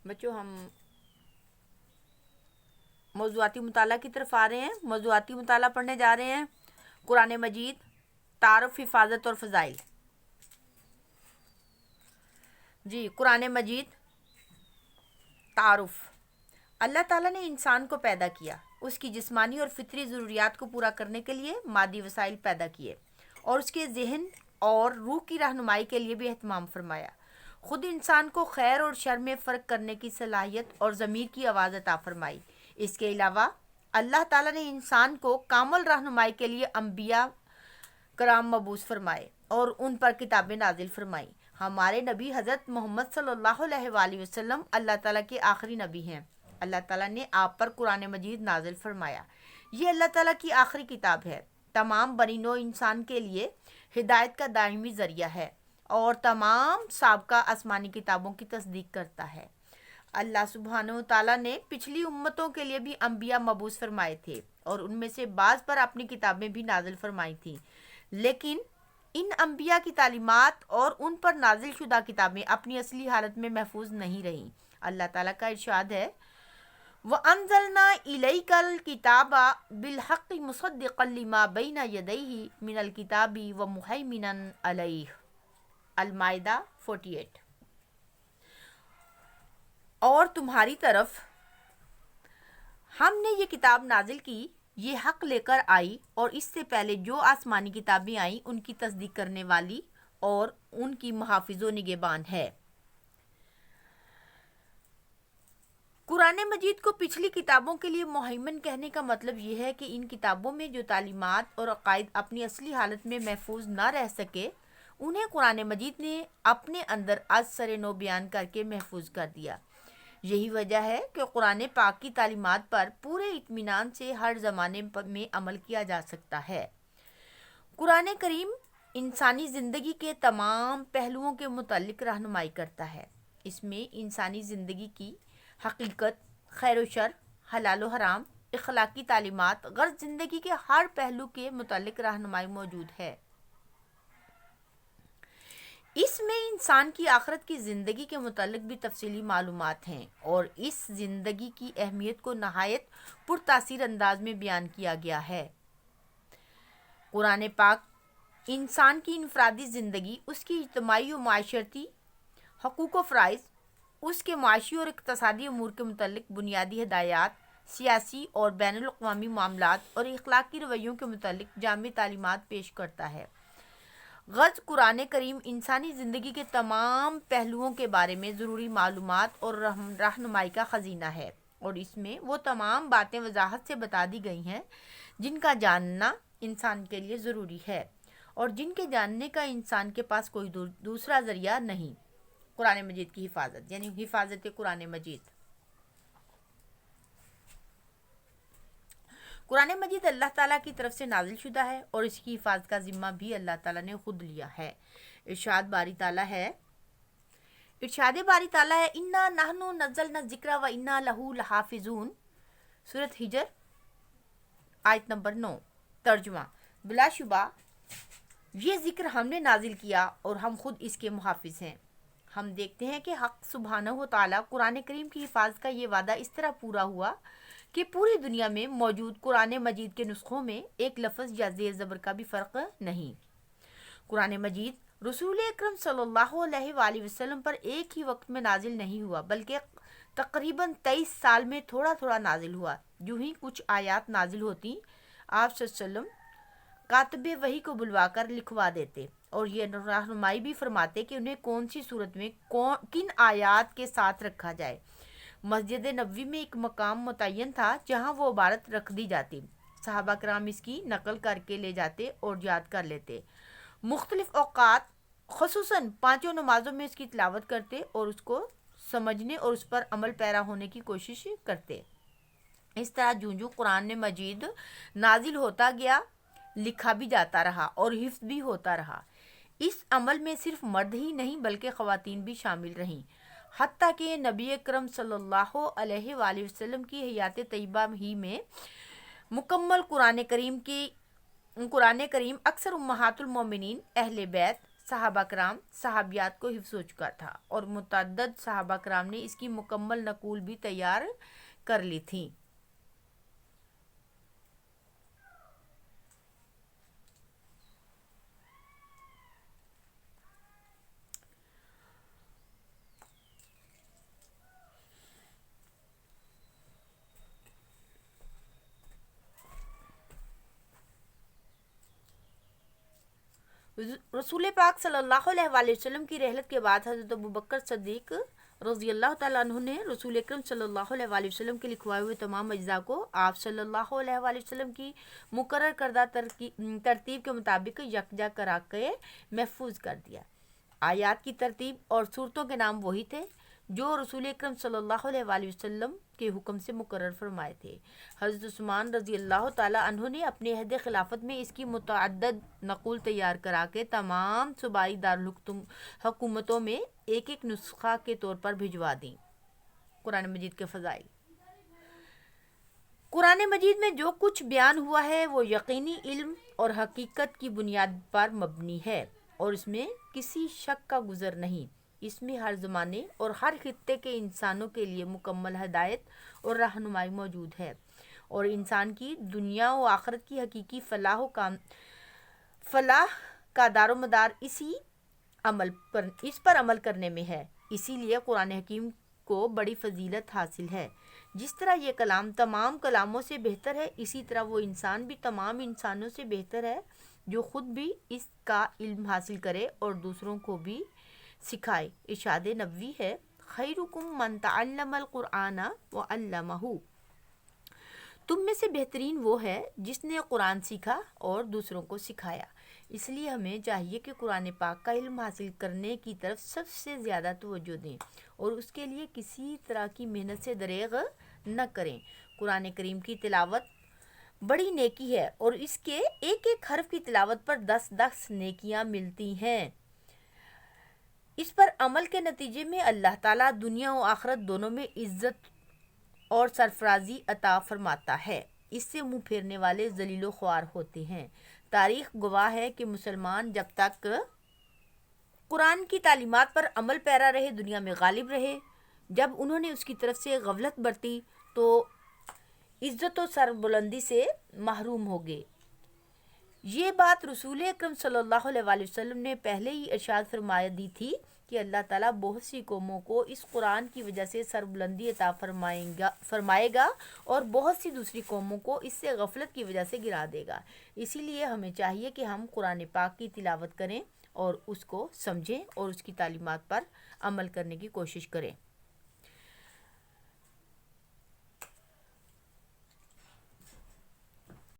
بچوں ہم موضوعاتی مطالعہ کی طرف آ رہے ہیں. موضوعاتی مطالعہ پڑھنے جا رہے ہیں قرآن مجید، تعارف، حفاظت اور فضائل. جی، قرآن مجید تعارف. اللہ تعالیٰ نے انسان کو پیدا کیا، اس کی جسمانی اور فطری ضروریات کو پورا کرنے کے لیے مادی وسائل پیدا کیے اور اس کے ذہن اور روح کی رہنمائی کے لیے بھی اہتمام فرمایا. خود انسان کو خیر اور شر میں فرق کرنے کی صلاحیت اور ضمیر کی آواز عطا فرمائی. اس کے علاوہ اللہ تعالیٰ نے انسان کو کامل رہنمائی کے لیے انبیاء کرام مبعوث فرمائے اور ان پر کتابیں نازل فرمائیں. ہمارے نبی حضرت محمد صلی اللہ علیہ وآلہ وسلم اللہ تعالیٰ کے آخری نبی ہیں. اللہ تعالیٰ نے آپ پر قرآن مجید نازل فرمایا. یہ اللہ تعالیٰ کی آخری کتاب ہے. تمام بنی نوع انسان کے لیے ہدایت کا دائمی ذریعہ ہے اور تمام سابقہ آسمانی کتابوں کی تصدیق کرتا ہے. اللہ سبحانہ و تعالیٰ نے پچھلی امتوں کے لیے بھی انبیاء مبعوث فرمائے تھے اور ان میں سے بعض پر اپنی کتابیں بھی نازل فرمائی تھیں، لیکن ان انبیاء کی تعلیمات اور ان پر نازل شدہ کتابیں اپنی اصلی حالت میں محفوظ نہیں رہیں. اللہ تعالیٰ کا ارشاد ہے وَأَنزَلْنَا إِلَيْكَ الْكِتَابَ بِالْحَقِّ مُصَدِّقًا لِمَا بَيْنَ يَدَيْهِ مِنَ الْكِتَابِ وَمُهَيْمِنًا عَلَيْهِ. المائدہ 48. اور تمہاری طرف ہم نے یہ کتاب نازل کی، یہ حق لے کر آئی اور اس سے پہلے جو آسمانی کتابیں آئیں ان کی تصدیق کرنے والی اور ان کی محافظ و نگہبان ہے. قرآن مجید کو پچھلی کتابوں کے لیے مہیمن کہنے کا مطلب یہ ہے کہ ان کتابوں میں جو تعلیمات اور عقائد اپنی اصلی حالت میں محفوظ نہ رہ سکے انہیں قرآن مجید نے اپنے اندر از سر نو بیان کر کے محفوظ کر دیا. یہی وجہ ہے کہ قرآن پاک کی تعلیمات پر پورے اطمینان سے ہر زمانے میں عمل کیا جا سکتا ہے. قرآن کریم انسانی زندگی کے تمام پہلوؤں کے متعلق رہنمائی کرتا ہے. اس میں انسانی زندگی کی حقیقت، خیر و شر، حلال و حرام، اخلاقی تعلیمات، غرض زندگی کے ہر پہلو کے متعلق رہنمائی موجود ہے. اس میں انسان کی آخرت کی زندگی کے متعلق بھی تفصیلی معلومات ہیں اور اس زندگی کی اہمیت کو نہایت پرتاثیر انداز میں بیان کیا گیا ہے. قرآن پاک انسان کی انفرادی زندگی، اس کی اجتماعی و معاشرتی حقوق و فرائض، اس کے معاشی اور اقتصادی امور کے متعلق بنیادی ہدایات، سیاسی اور بین الاقوامی معاملات اور اخلاقی رویوں کے متعلق جامع تعلیمات پیش کرتا ہے. غرض قرآن کریم انسانی زندگی کے تمام پہلوؤں کے بارے میں ضروری معلومات اور رہنمائی کا خزینہ ہے اور اس میں وہ تمام باتیں وضاحت سے بتا دی گئی ہیں جن کا جاننا انسان کے لیے ضروری ہے اور جن کے جاننے کا انسان کے پاس کوئی دوسرا ذریعہ نہیں. قرآن مجید کی حفاظت یعنی حفاظت قرآن مجید. قرآن مجید اللہ تعالیٰ کی طرف سے نازل شدہ ہے اور اس کی حفاظت کا ذمہ بھی اللہ تعالیٰ نے خود لیا ہے. ارشاد باری تعالیٰ ہے اِنَّا نَحْنُ نَزَّلْنَا الذِّكْرَ وَإِنَّا لَهُ لَحَافِظُونَ. سورۃ ہجر آیت نمبر 9. ترجمہ: بلا شبہ یہ ذکر ہم نے نازل کیا اور ہم خود اس کے محافظ ہیں. ہم دیکھتے ہیں کہ حق سبحانہ و تعالیٰ قرآن کریم کی حفاظت کا یہ وعدہ اس طرح پورا ہوا کہ پوری دنیا میں موجود قرآن مجید کے نسخوں میں ایک لفظ یا زیر زبر کا بھی فرق نہیں. قرآن مجید رسول اکرم صلی اللہ علیہ وآلہ وسلم پر ایک ہی وقت میں نازل نہیں ہوا بلکہ تقریباً 23 سال میں تھوڑا تھوڑا نازل ہوا. جو ہی کچھ آیات نازل ہوتی آپ صلی اللہ علیہ وسلم کاتب وحی کو بلوا کر لکھوا دیتے اور یہ رہنمائی بھی فرماتے کہ انہیں کون سی صورت میں کن آیات کے ساتھ رکھا جائے. مسجد نبوی میں ایک مقام متعین تھا جہاں وہ عبارت رکھ دی جاتی. صحابہ کرام اس کی نقل کر کے لے جاتے اور یاد کر لیتے. مختلف اوقات خصوصاً 5 نمازوں میں اس کی تلاوت کرتے اور اس کو سمجھنے اور اس پر عمل پیرا ہونے کی کوشش کرتے. اس طرح جوں قرآن مجید نازل ہوتا گیا لکھا بھی جاتا رہا اور حفظ بھی ہوتا رہا. اس عمل میں صرف مرد ہی نہیں بلکہ خواتین بھی شامل رہیں، حتیٰ کہ نبی اکرم صلی اللہ علیہ وآلہ وسلم کی حیات طیبہ ہی میں مکمل قرآن کریم اکثر امہات المومنین، اہل بیت، صحابہ کرام صحابیات کو حفظ ہو چکا تھا اور متعدد صحابہ کرام نے اس کی مکمل نقول بھی تیار کر لی تھی۔ رسول پاک صلی اللہ علیہ وآلہ وسلم کی رحلت کے بعد حضرت ابوبکر صدیق رضی اللہ تعالیٰ عنہ نے رسول اکرم صلی اللہ علیہ وآلہ وسلم کے لکھوائے ہوئے تمام اجزاء کو آپ صلی اللہ علیہ وآلہ وسلم کی مقرر کردہ ترتیب کے مطابق یکجا کرا کے محفوظ کر دیا۔ آیات کی ترتیب اور صورتوں کے نام وہی تھے جو رسول اکرم صلی اللہ علیہ وآلہ وسلم کے حکم سے مقرر فرمائے تھے۔ حضرت عثمان رضی اللہ تعالیٰ عنہ نے اپنے عہد خلافت میں اس کی متعدد نقول تیار کرا کے تمام صوبائی دارالحکومتوں میں ایک ایک نسخہ کے طور پر بھجوا دیں۔ قرآن مجید کے فضائل۔ قرآن مجید میں جو کچھ بیان ہوا ہے وہ یقینی علم اور حقیقت کی بنیاد پر مبنی ہے اور اس میں کسی شک کا گزر نہیں۔ اس میں ہر زمانے اور ہر خطے کے انسانوں کے لیے مکمل ہدایت اور رہنمائی موجود ہے اور انسان کی دنیا و آخرت کی حقیقی فلاح کا دار و مدار اس پر عمل کرنے میں ہے۔ اسی لیے قرآن حکیم کو بڑی فضیلت حاصل ہے۔ جس طرح یہ کلام تمام کلاموں سے بہتر ہے، اسی طرح وہ انسان بھی تمام انسانوں سے بہتر ہے جو خود بھی اس کا علم حاصل کرے اور دوسروں کو بھی سکھائے۔ ارشاد نبوی ہے، خیرکم من تعلم القرآن وعلمہ، تم میں سے بہترین وہ ہے جس نے قرآن سیکھا اور دوسروں کو سکھایا۔ اس لیے ہمیں چاہیے کہ قرآن پاک کا علم حاصل کرنے کی طرف سب سے زیادہ توجہ دیں اور اس کے لیے کسی طرح کی محنت سے دریغ نہ کریں۔ قرآن کریم کی تلاوت بڑی نیکی ہے اور اس کے ایک ایک حرف کی تلاوت پر 10 نیکیاں ملتی ہیں۔ اس پر عمل کے نتیجے میں اللہ تعالیٰ دنیا و آخرت دونوں میں عزت اور سرفرازی عطا فرماتا ہے۔ اس سے منہ پھیرنے والے ذلیل و خوار ہوتے ہیں۔ تاریخ گواہ ہے کہ مسلمان جب تک قرآن کی تعلیمات پر عمل پیرا رہے دنیا میں غالب رہے۔ جب انہوں نے اس کی طرف سے غفلت برتی تو عزت و سربلندی سے محروم ہو گئے۔ یہ بات رسول اکرم صلی اللہ علیہ وآلہ وسلم نے پہلے ہی ارشاد فرمایا دی تھی کہ اللہ تعالیٰ بہت سی قوموں کو اس قرآن کی وجہ سے سربلندی عطا فرمائے گا اور بہت سی دوسری قوموں کو اس سے غفلت کی وجہ سے گرا دے گا۔ اسی لیے ہمیں چاہیے کہ ہم قرآن پاک کی تلاوت کریں اور اس کو سمجھیں اور اس کی تعلیمات پر عمل کرنے کی کوشش کریں۔